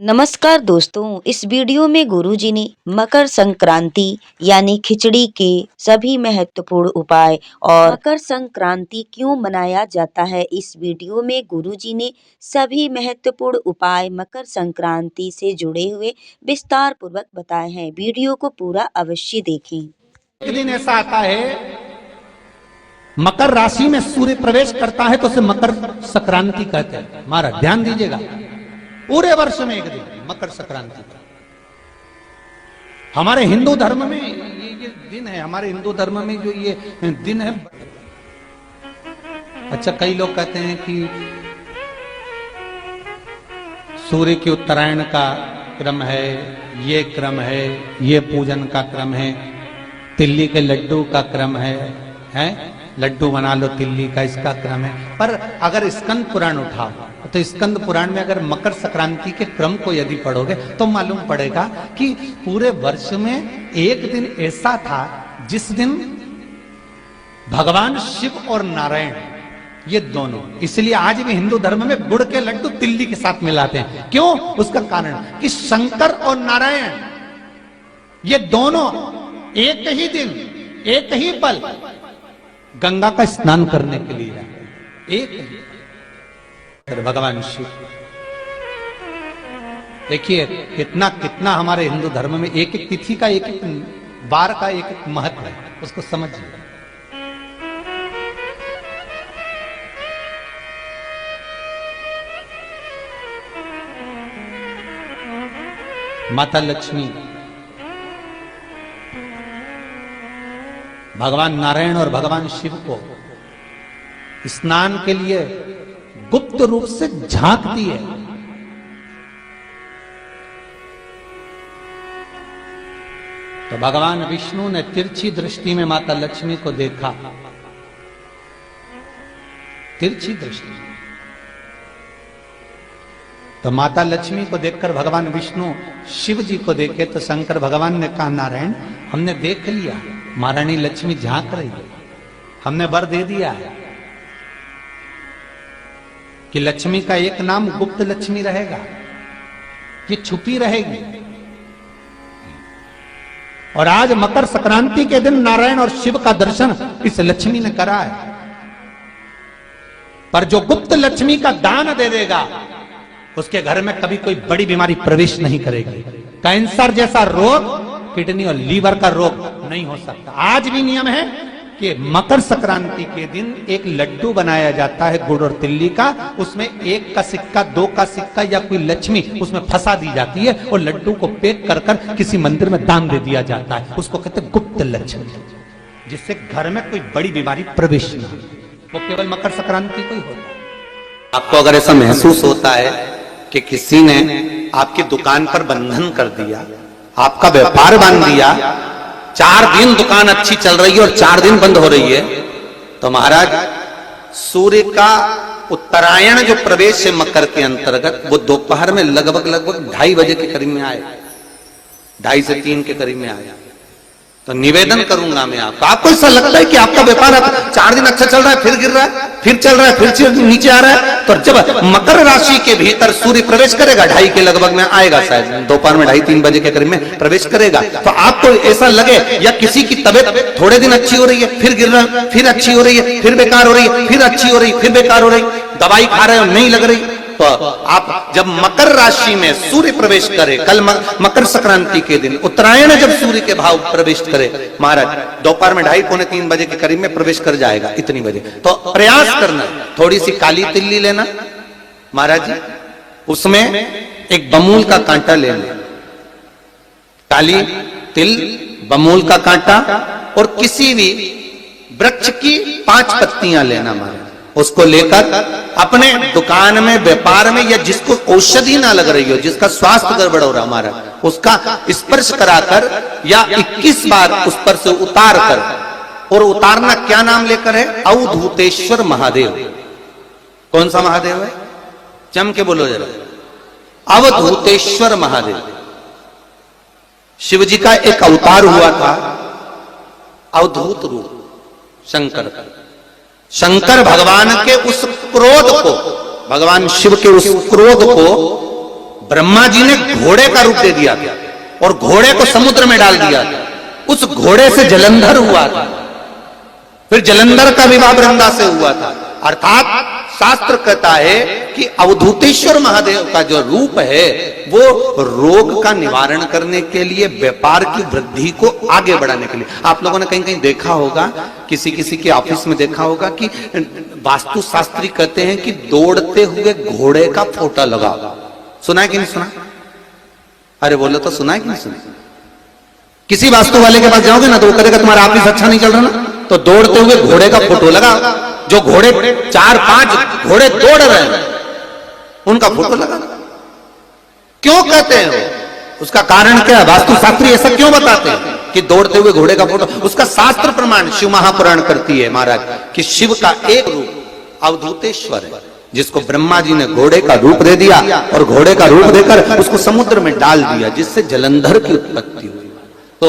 नमस्कार दोस्तों, इस वीडियो में गुरुजी ने मकर संक्रांति यानी खिचड़ी के सभी महत्वपूर्ण उपाय और मकर संक्रांति क्यों मनाया जाता है, इस वीडियो में गुरुजी ने सभी महत्वपूर्ण उपाय मकर संक्रांति से जुड़े हुए विस्तार पूर्वक बताए हैं। वीडियो को पूरा अवश्य देखें। एक दिन ऐसा आता है, मकर राशि में सूर्य प्रवेश करता है तो उसे मकर संक्रांति कहते हैं। महाराज ध्यान दीजिएगा, पूरे वर्ष में एक दिन मकर संक्रांति का हमारे हिंदू धर्म में ये दिन है। हमारे हिंदू धर्म में जो ये दिन है, अच्छा कई लोग कहते हैं कि सूर्य की उत्तरायण का क्रम है, ये क्रम है, ये पूजन का क्रम है, तिल्ली के लड्डू का क्रम है, लड्डू बना लो तिल्ली का, इसका क्रम है। पर अगर स्कंद पुराण उठाओ तो स्कंद पुराण में अगर मकर संक्रांति के क्रम को यदि पढ़ोगे तो मालूम पड़ेगा कि पूरे वर्ष में एक दिन ऐसा था जिस दिन भगवान शिव और नारायण ये दोनों, इसलिए आज भी हिंदू धर्म में गुड़ के लड्डू तिल्ली के साथ मिलाते हैं। क्यों? उसका कारण कि शंकर और नारायण ये दोनों एक ही दिन एक ही पल गंगा का स्नान करने के लिए एक ही भगवान शिव। देखिए इतना कितना हमारे हिंदू धर्म में एक एक तिथि का, एक एक बार का एक एक महत्व है, उसको समझिए। माता लक्ष्मी, भगवान नारायण और भगवान शिव को स्नान के लिए गुप्त रूप से झांकती है। तो भगवान विष्णु ने तिरछी दृष्टि में माता लक्ष्मी को देखा, तिरछी दृष्टि। तो माता लक्ष्मी को देखकर भगवान विष्णु शिव जी को देखे तो शंकर भगवान ने कहा, नारायण हमने देख लिया, महारानी लक्ष्मी झांक रही है, हमने वर दे दिया है कि लक्ष्मी का एक नाम गुप्त लक्ष्मी रहेगा, ये छुपी रहेगी। और आज मकर संक्रांति के दिन नारायण और शिव का दर्शन इस लक्ष्मी ने करा है। पर जो गुप्त लक्ष्मी का दान दे देगा उसके घर में कभी कोई बड़ी बीमारी प्रवेश नहीं करेगी। कैंसर जैसा रोग, किडनी और लीवर का रोग नहीं हो सकता। आज भी नियम है कि मकर संक्रांति के दिन एक लड्डू बनाया जाता है गुड़ और तिल्ली का, उसमें 1 का सिक्का, 2 का सिक्का या कोई लक्ष्मी उसमें फंसा दी जाती है और लड्डू को पैक कर कर किसी मंदिर में दान दे दिया जाता है। उसको कहते हैं गुप्त लक्ष्मी, जिससे घर में कोई बड़ी बीमारी प्रवेश न हो। वो केवल मकर संक्रांति को ही होता है। आपको अगर ऐसा महसूस होता है कि किसी ने आपकी दुकान पर बंधन कर दिया, आपका व्यापार बांध दिया, 4 दिन दुकान अच्छी चल रही है और 4 दिन बंद हो रही है, तो महाराज सूर्य का उत्तरायण जो प्रवेश है मकर के अंतर्गत, वो दोपहर में लगभग 2:30 बजे के करीब में आए, 2:30 से 3 के करीब में आया। तो निवेदन करूंगा मैं आपको ऐसा लगता है कि आपका व्यापार 4 दिन अच्छा चल रहा है, फिर गिर रहा है, फिर चल रहा है, फिर नीचे आ रहा है, तो जब मकर राशि के भीतर सूर्य प्रवेश करेगा 2:30 के लगभग में आएगा, शायद दोपहर में 2:30-3 बजे के करीब में प्रवेश करेगा, तो आपको ऐसा लगे या किसी की तबियत थोड़े दिन अच्छी हो रही है, फिर गिर रहा है, फिर अच्छी हो रही है, फिर बेकार हो रही है, फिर अच्छी हो रही है, फिर बेकार हो रही, दवाई खा रहे हो नहीं लग रही, तो आप जब मकर राशि में सूर्य प्रवेश करे, कल मकर संक्रांति के दिन उत्तरायण जब सूर्य के भाव प्रवेश करे, महाराज दोपहर में 2:30-3 बजे के करीब में प्रवेश कर जाएगा, इतनी बजे, तो प्रयास करना थोड़ी सी काली तिल्ली लेना महाराज जी, उसमें एक बमूल का कांटा लेना, काली तिल, बमूल का कांटा और किसी भी वृक्ष की 5 पत्तियां लेना महाराज, उसको लेकर अपने दुकान में, व्यापार में, या जिसको औषधि ना लग रही हो, जिसका स्वास्थ्य गड़बड़ हो रहा हमारा, उसका स्पर्श कराकर या 21 बार उस पर से उतार कर, और उतारना क्या नाम लेकर है? अवधूतेश्वर महादेव। कौन सा महादेव है? जम के बोलो जरा, अवधूतेश्वर महादेव। शिव जी का एक अवतार हुआ था, अवधूत रूप शंकर। शंकर भगवान के उस क्रोध को, भगवान शिव के उस क्रोध को ब्रह्मा जी ने घोड़े का रूप दे दिया था और घोड़े को समुद्र में डाल दिया था। उस घोड़े से जलंधर हुआ था, फिर जलंधर का विवाह वृंदा से हुआ था। अर्थात शास्त्र कहता है कि अवधूतेश्वर महादेव का जो रूप है वो रोग का निवारण करने के लिए, व्यापार की वृद्धि को आगे बढ़ाने के लिए। आप लोगों ने कहीं कहीं देखा होगा, किसी किसी के ऑफिस में देखा होगा कि वास्तु शास्त्री कहते हैं कि दौड़ते हुए घोड़े का फोटो लगाओ। सुना है कि नहीं सुना? अरे बोलो तो सुना है कि नहीं सुना? किसी वास्तु वाले के पास जाओगे ना तो वो कहेगा तुम्हारा ऑफिस अच्छा नहीं चल रहा ना, तो दौड़ते हुए घोड़े का फोटो लगाओ। जो घोड़े 4-5 घोड़े दौड़ रहे हैं उनका फोटो लगा। क्यों कहते हैं वो? उसका कारण क्या है? वास्तु शास्त्री ऐसा क्यों बताते हैं कि दौड़ते हुए घोड़े का फोटो? उसका शास्त्र प्रमाण शिव महापुराण करती है महाराज कि शिव का एक रूप अवधूतेश्वर है, जिसको ब्रह्मा जी ने घोड़े का रूप दे दिया और घोड़े का रूप देकर उसको समुद्र में डाल दिया, जिससे जलंधर की उत्पत्ति हुई। तो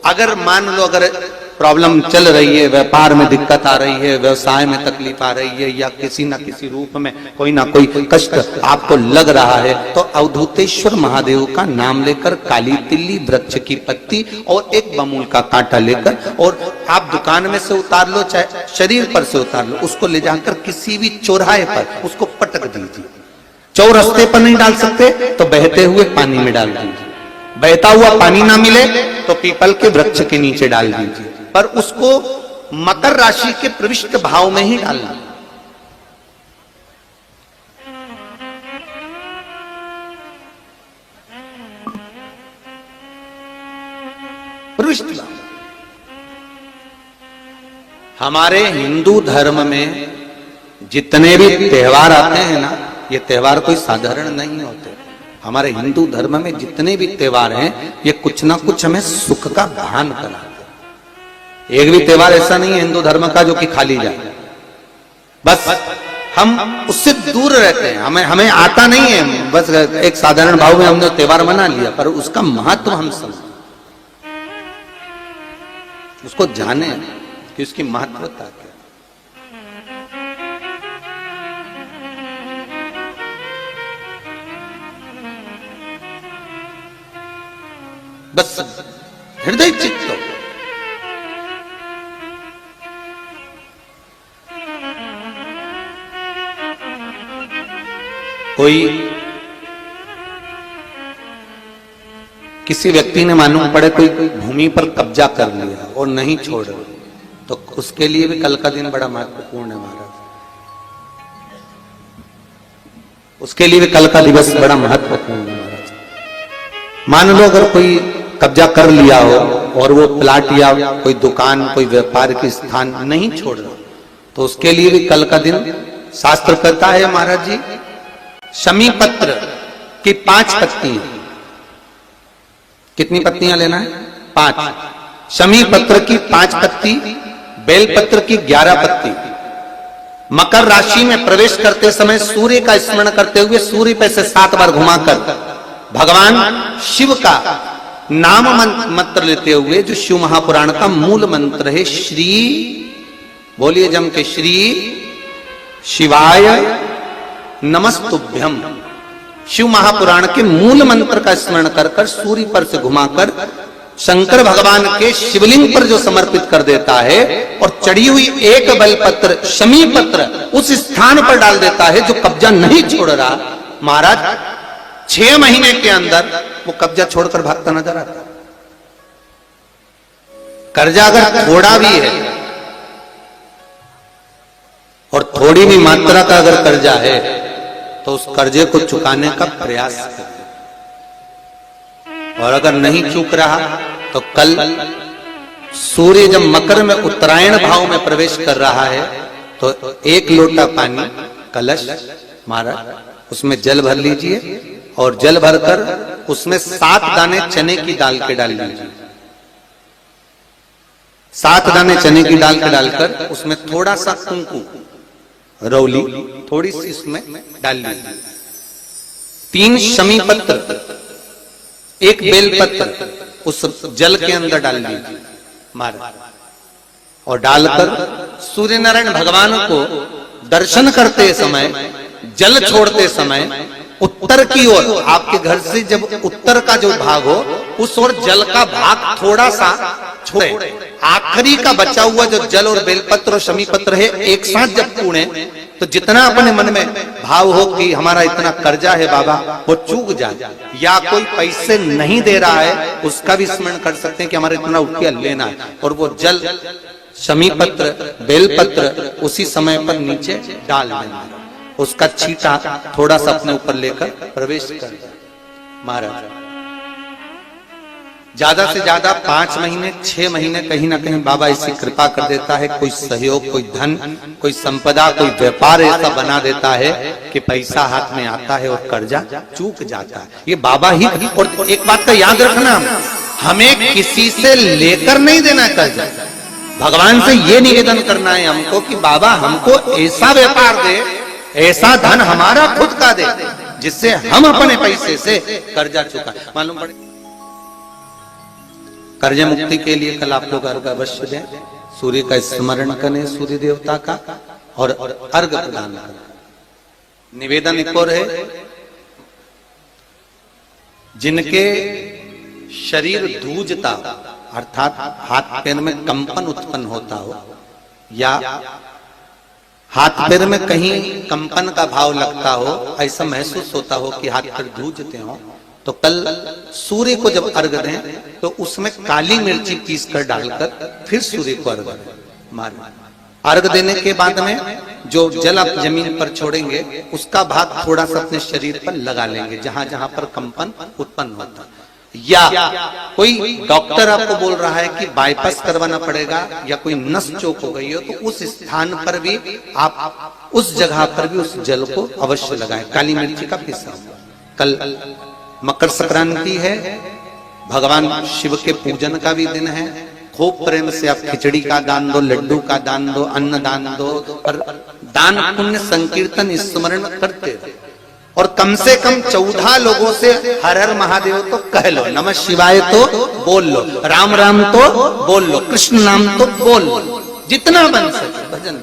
अगर मान लो अगर प्रॉब्लम चल रही है, व्यापार में दिक्कत आ रही है, व्यवसाय में तकलीफ आ रही है, या किसी ना किसी रूप में कोई ना कोई कष्ट आपको लग रहा है, तो अवधूतेश्वर महादेव का नाम लेकर काली तिल्ली वृक्ष की पत्ती और एक बमूल का कांटा लेकर, और आप दुकान में से उतार लो चाहे शरीर पर से उतार लो, उसको ले जाकर किसी भी चौराहे पर उसको पटक दीजिए। चौरस्ते पर नहीं डाल सकते तो बहते हुए पानी में डाल दीजिए। बहता हुआ पानी ना मिले तो पीपल के वृक्ष के नीचे डाल दीजिए, पर उसको मकर राशि के प्रविष्ट भाव में ही डालना। प्रविष्ट भाव। हमारे हिंदू धर्म में जितने भी त्योहार आते हैं ना, ये त्योहार कोई साधारण नहीं होते। हमारे हिंदू धर्म में जितने भी त्योहार हैं ये कुछ ना कुछ हमें सुख का भान कराते। एक भी त्योहार ऐसा नहीं है हिंदू धर्म का जो कि खाली जाए। बस हम उससे दूर रहते हैं, हमें आता नहीं है। बस एक साधारण भाव में हमने त्योहार मना लिया, पर उसका महत्व हम समझें, उसको जाने कि उसकी महत्वता क्या। बस हृदय चित्त हो। कोई किसी व्यक्ति ने मालूम पड़े कोई भूमि पर कब्जा कर लिया और नहीं छोड़ रहा, तो उसके लिए भी कल का दिन बड़ा महत्वपूर्ण है महाराज। उसके लिए भी कल का दिवस बड़ा महत्वपूर्ण है महाराज। मान लो अगर कोई कब्जा कर लिया हो और वो प्लाट या कोई दुकान कोई व्यापार की स्थान नहीं छोड़ रहा, तो उसके लिए भी कल का दिन शास्त्र कहता है महाराज जी, शमी पत्र की 5 पत्तियां। कितनी पत्तियां लेना है? 5। शमी पत्र की 5 पत्ती, बेलपत्र की 11 पत्ती। मकर राशि में प्रवेश करते समय सूर्य का स्मरण करते हुए सूर्य पे से 7 बार घुमाकर भगवान शिव का नाम मंत्र लेते हुए, जो शिव महापुराण का मूल मंत्र है, श्री बोलिए जम के, श्री शिवाय नमस्तुभ्यम। शिव महापुराण के मूल मंत्र का स्मरण कर कर सूर्य पर से घुमाकर शंकर भगवान के शिवलिंग पर जो समर्पित कर देता है, और चढ़ी हुई एक बेलपत्र शमी पत्र उस स्थान पर डाल देता है जो कब्जा नहीं छोड़ रहा, महाराज 6 महीने के अंदर वो कब्जा छोड़कर भागता नजर आता। कर्जा अगर थोड़ा भी है और थोड़ी भी मात्रा का अगर कर्जा है तो उस कर्जे को चुकाने का प्रयास करें, और अगर नहीं चूक रहा तो कल सूर्य जब मकर में उत्तरायण भाव में प्रवेश कर रहा है तो 1 लोटा पानी कलश महाराज उसमें जल भर लीजिए, और जल भरकर उसमें 7 दाने चने की दाल के डाल लीजिए। 7 दाने चने की दाल के डालकर उसमें थोड़ा सा कुंकू रौली थोड़ी सी इसमें डाल लीजिए। 3 शमी पत्र, 1 बेल पत्र उस जल के अंदर डाल लीजिए महाराज, और डालकर सूर्य नारायण भगवान को दर्शन करते समय, जल छोड़ते समय उत्तर की ओर, आपके घर से जब उत्तर का जो भाग हो उस ओर जल का भाग थोड़ा सा छोड़े, आखिरी का बचा हुआ जो जल और बेलपत्र और शमी पत्र है एक साथ जब कूड़े तो जितना अपने मन में भाव हो कि हमारा इतना कर्जा है बाबा वो चूक जाए, या कोई पैसे नहीं दे रहा है उसका भी स्मरण कर सकते हैं कि हमारा इतना रुपया लेना है, और वो जल शमी पत्र बेलपत्र उसी समय पर नीचे डाल देना, उसका छींटा थोड़ा सा अपने ऊपर लेकर प्रवेश कर महाराज। ज्यादा से ज्यादा 5 महीने 6 महीने कहीं ना कहीं बाबा ऐसी कृपा कर देता है, कोई सहयोग, कोई धन, कोई संपदा, कोई व्यापार ऐसा बना देता है कि पैसा हाथ में आता है और कर्जा चूक जाता है। ये बाबा ही। और एक बात का याद रखना, हमें किसी से लेकर नहीं देना कर्जा, भगवान से ये निवेदन करना है हमको कि बाबा हमको ऐसा व्यापार दे, ऐसा धन हमारा खुद का दे जिससे हम अपने पैसे से कर्जा चुका। मालूम पड़े कर्ज मुक्ति के लिए कल आप लोग अर्घ अवश्य दें, सूर्य का स्मरण करें, सूर्य देवता का, और अर्घ प्रदान करें। निवेदन एक और है, जिनके शरीर धूजता अर्थात हाथ पैर में कंपन उत्पन्न होता हो, या हाथ पैर में कहीं कंपन का भाव लगता हो, ऐसा महसूस होता हो कि हाथ पैर धूजते हो, तो कल सूर्य को जब अर्घ दें तो उसमें काली मिर्ची पीस कर डालकर फिर सूर्य को अर्घ मारें। अर्घ देने के बाद में जो जल आप जमीन पर छोड़ेंगे उसका भाग थोड़ा सा अपने शरीर पर लगा लेंगे जहां जहां पर कंपन उत्पन्न होता। या कोई डॉक्टर आपको बोल रहा है कि बाईपास करवाना पड़ेगा या कोई नस चोक हो गई हो, तो उस स्थान पर भी आप उस जगह पर भी उस जल को अवश्य लगाएं, काली मिर्ची का पिसा। कल मकर संक्रांति है, भगवान शिव के पूजन का भी दिन है। खूब प्रेम से आप खिचड़ी का दान दो, लड्डू का दान दो, अन्न दान दो, और दान पुण्य संकीर्तन स्मरण करते रहो। और कम से कम 14 लोगों से हर हर महादेव तो कह लो, नमः शिवाय तो बोल लो, राम राम तो बोल लो, कृष्ण नाम तो बोल लो, जितना बन सके भजन।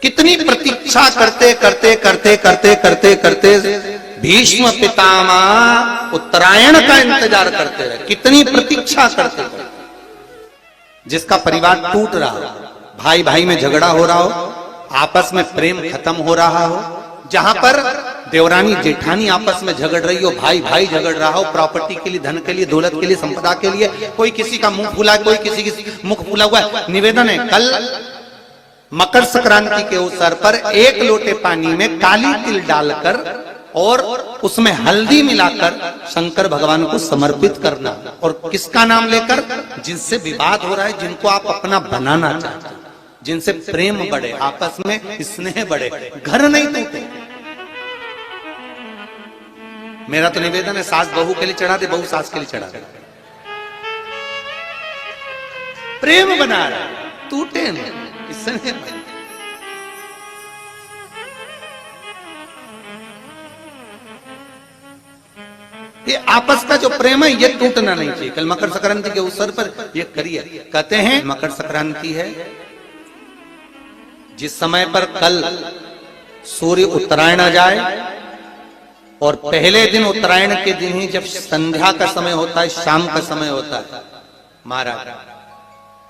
कितनी प्रतीक्षा करते करते करते करते करते करते भीष्म पितामह उत्तरायण का इंतजार करते रहे, कितनी प्रतीक्षा करते रहे। जिसका परिवार टूट रहा हो, भाई भाई में झगड़ा हो रहा हो, आपस में प्रेम खत्म हो रहा हो, जहां पर देवरानी जेठानी आपस में झगड़ रही हो, भाई भाई झगड़ रहा हो, प्रॉपर्टी के लिए, धन के लिए, दौलत के लिए, संपदा के लिए, कोई किसी का मुंह फूला, कोई किसी की मुख फूला हुआ है। निवेदन है, कल मकर संक्रांति के अवसर पर 1 लोटे पानी में काली तिल डालकर और उसमें हल्दी मिलाकर शंकर भगवान को समर्पित करना, और किसका नाम लेकर? जिनसे विवाद हो रहा है, जिनको आप अपना बनाना चाहते हैं, जिनसे प्रेम बढ़े, आपस में स्नेह बढ़े, घर नहीं टूटे। मेरा तो निवेदन है, सास बहू के लिए चढ़ा दे, बहू सास के लिए चढ़ा दे, प्रेम बना रहा, टूटे नहीं, स्नेह बढ़े। ये आपस का जो प्रेम है ये टूटना नहीं चाहिए। कल मकर संक्रांति के अवसर पर ये करिए। कहते हैं मकर संक्रांति है जिस समय पर कल सूर्य उत्तरायण आ जाए, और पहले दिन उत्तरायण के दिन ही जब संध्या का समय होता है, शाम का समय होता है महाराज,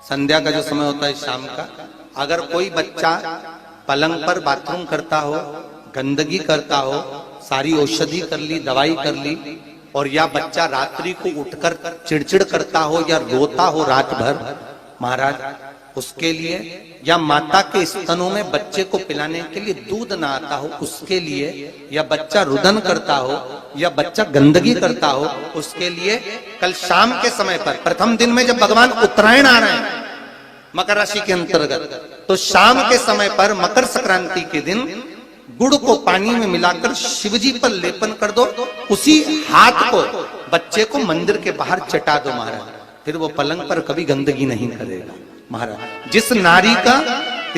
संध्या का जो समय होता है शाम का, अगर कोई बच्चा पलंग पर बाथरूम करता हो, गंदगी करता हो, सारी औषधि कर ली, दवाई कर ली, और या बच्चा रात्रि को उठकर चिड़चिड़ करता हो या रोता हो रात भर महाराज, उसके लिए, या माता के स्तनों में बच्चे को पिलाने के लिए दूध ना आता हो उसके लिए, या बच्चा रुदन करता हो, या बच्चा गंदगी करता हो, उसके लिए कल शाम के समय पर, प्रथम दिन में जब भगवान उत्तरायण आ रहे हैं मकर राशि के अंतर्गत, तो शाम के समय पर मकर संक्रांति के दिन गुड़ को पानी में मिलाकर शिवजी पर लेपन कर दो, उसी हाथ को बच्चे को मंदिर के बाहर चटा दो महाराज, फिर वो पलंग पर कभी गंदगी नहीं करेगा महाराज। जिस नारी का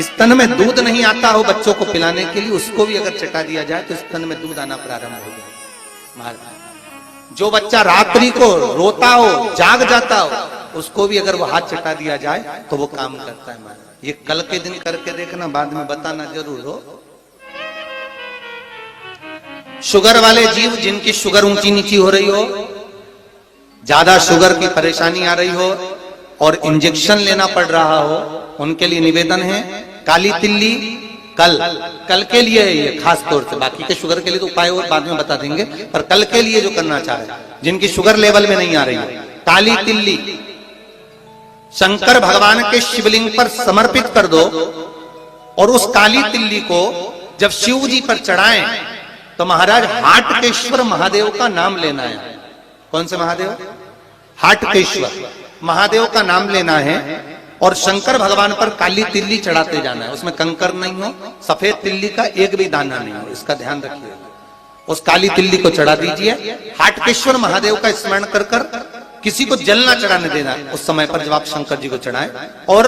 स्तन में दूध नहीं आता हो बच्चों को पिलाने के लिए, उसको भी अगर चटा दिया जाए तो स्तन में दूध आना प्रारंभ हो जाए महाराज। जो बच्चा रात्रि को रोता हो, जाग जाता हो, उसको भी अगर वो हाथ चटा दिया जाए तो वो काम करता है महाराज। ये कल के दिन करके देखना, बाद में बताना जरूर हो। शुगर वाले जीव जिनकी शुगर ऊंची नीची हो रही हो, ज्यादा शुगर की परेशानी आ रही हो और इंजेक्शन लेना पड़ रहा हो, उनके लिए निवेदन है काली तिल्ली कल के लिए है ये खास तौर से, बाकी के शुगर के लिए तो उपाय और बाद में बता देंगे, पर कल के लिए जो करना चाह रहे हैं, जिनकी शुगर लेवल में नहीं आ रही है, काली तिल्ली शंकर भगवान के शिवलिंग पर समर्पित कर दो और उस काली तिल्ली को जब शिव जी पर चढ़ाएं तो महाराज हाटकेश्वर महादेव का नाम लेना है। कौन से महादेव? हाटकेश्वर महादेव का नाम लेना है और शंकर भगवान पर काली तिल्ली चढ़ाते जाना है। उसमें कंकर नहीं हो, सफेद तिल्ली का एक भी दाना नहीं हो, इसका ध्यान रखिए। उस काली तिल्ली को चढ़ा दीजिए। हाटकेश्वर महादेव का स्मरण कर कर किसी को जल ना चढ़ाने देना उस समय पर जब आप शंकर जी को चढ़ाएं, और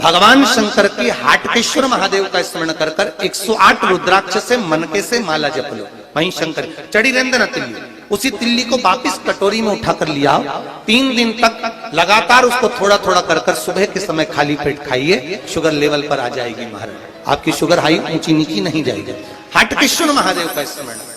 भगवान शंकर की हाटकेश्वर महादेव का स्मरण कर कर 108 रुद्राक्ष से मनके से माला जप लो। वहीं शंकर चढ़ी रहने देना तिल्ली, उसी तिल्ली को वापिस कटोरी में उठा कर लिया। 3 दिन तक लगातार उसको थोड़ा थोड़ा कर कर सुबह के समय खाली पेट खाइए, शुगर लेवल पर आ जाएगी महाराज, आपकी शुगर हाई ऊंची नीची नहीं जाएगी। हाटकेश्वर महादेव का स्मरण